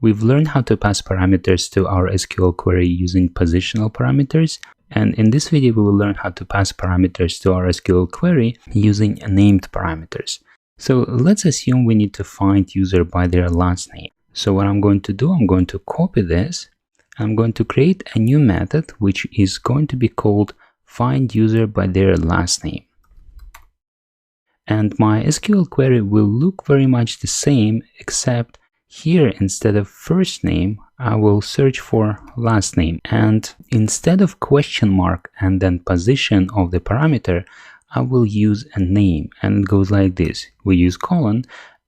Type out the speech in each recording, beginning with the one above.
we've learned how to pass parameters to our SQL query using positional parameters. And in this video, we will learn how to pass parameters to our SQL query using named parameters. So let's assume we need to find user by their last name. So what I'm going to do, I'm going to copy this. I'm going to create a new method, which is going to be called find user by their last name. And my SQL query will look very much the same, except here instead of first name, I will search for last name. And instead of question mark and then position of the parameter, I will use a name, and it goes like this. We use colon,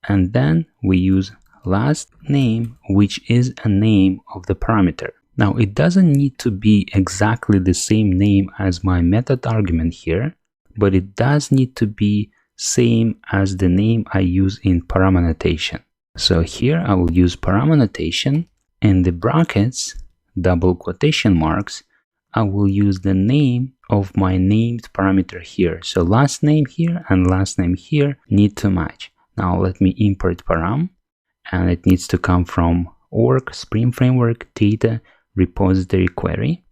and then we use last name, which is a name of the parameter. Now, it doesn't need to be exactly the same name as my method argument here, but it does need to be same as the name I use in param annotation. So here I will use param annotation. In the brackets, double quotation marks, I will use the name of my named parameter here. So last name here and last name here need to match. Now let me import param, and it needs to come from org, Spring Framework, data, repository query.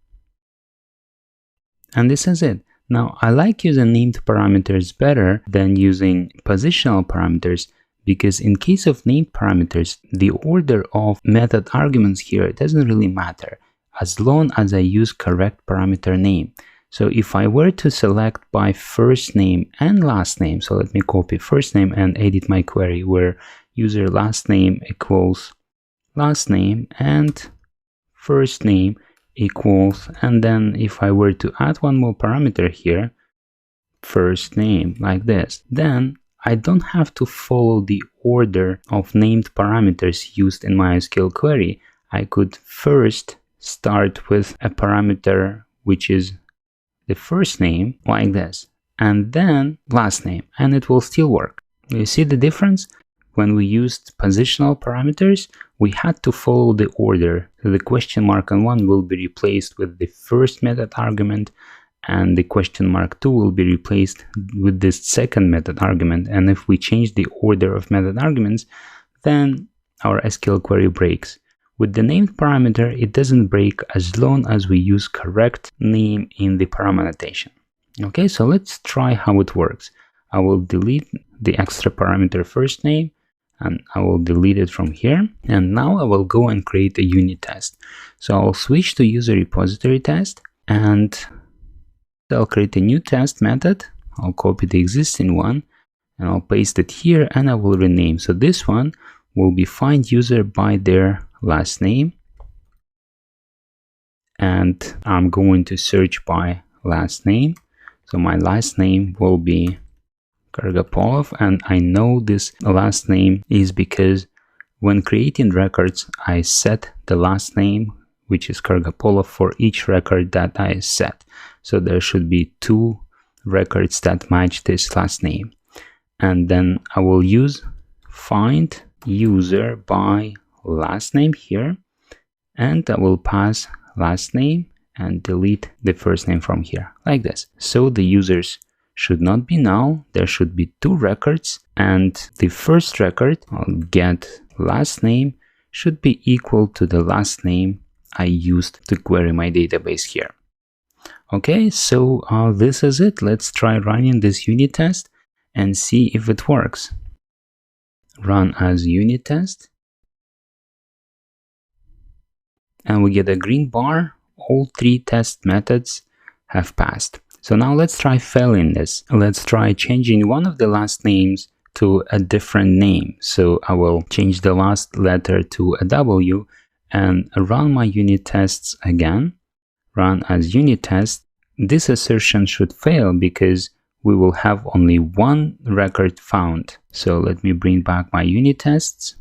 And this is it. Now I like using named parameters better than using positional parameters, because in case of named parameters, the order of method arguments here doesn't really matter, as long as I use correct parameter name. So if I were to select by first name and last name, so let me copy first name and edit my query where user last name equals last name and first name equals, and then if I were to add one more parameter here, first name, like this, then I don't have to follow the order of named parameters used in my SQL query. I could first start with a parameter which is the first name, like this, and then last name, and it will still work. You see the difference? When we used positional parameters, we had to follow the order. So the question mark on 1 will be replaced with the first method argument, and the question mark 2 will be replaced with this second method argument. And if we change the order of method arguments, then our SQL query breaks. With the named parameter, it doesn't break as long as we use correct name in the param annotation. Okay, so let's try how it works. I will delete the extra parameter first name, and I will delete it from here. And now I will go and create a unit test. So I'll switch to user repository test, and I'll create a new test method. I'll copy the existing one and I'll paste it here, and I will rename. So this one will be find user by their last name, and I'm going to search by last name. So my last name will be Kargapolov, and I know this last name is because when creating records, I set the last name, which is Kargapolov, for each record that I set. So there should be 2 records that match this last name. And then I will use find user by last name here, and I will pass last name and delete the first name from here, like this. So the users should not be null. There should be 2 records, and the first record, I'll get last name, should be equal to the last name I used to query my database here. Okay, so this is it. Let's try running this unit test and see if it works. Run as unit test, and we get a green bar. All 3 test methods have passed. So now let's try failing this. Let's try changing one of the last names to a different name. So I will change the last letter to a W and run my unit tests again. Run as unit test. This assertion should fail because we will have only 1 record found. So let me bring back my unit tests.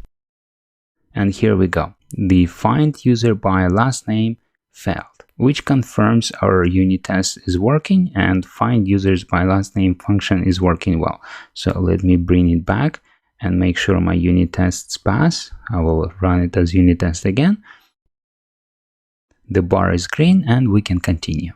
And here we go. The find user by last name failed, which confirms our unit test is working and find users by last name function is working well. So let me bring it back and make sure my unit tests pass. I will run it as unit test again. The bar is green and we can continue.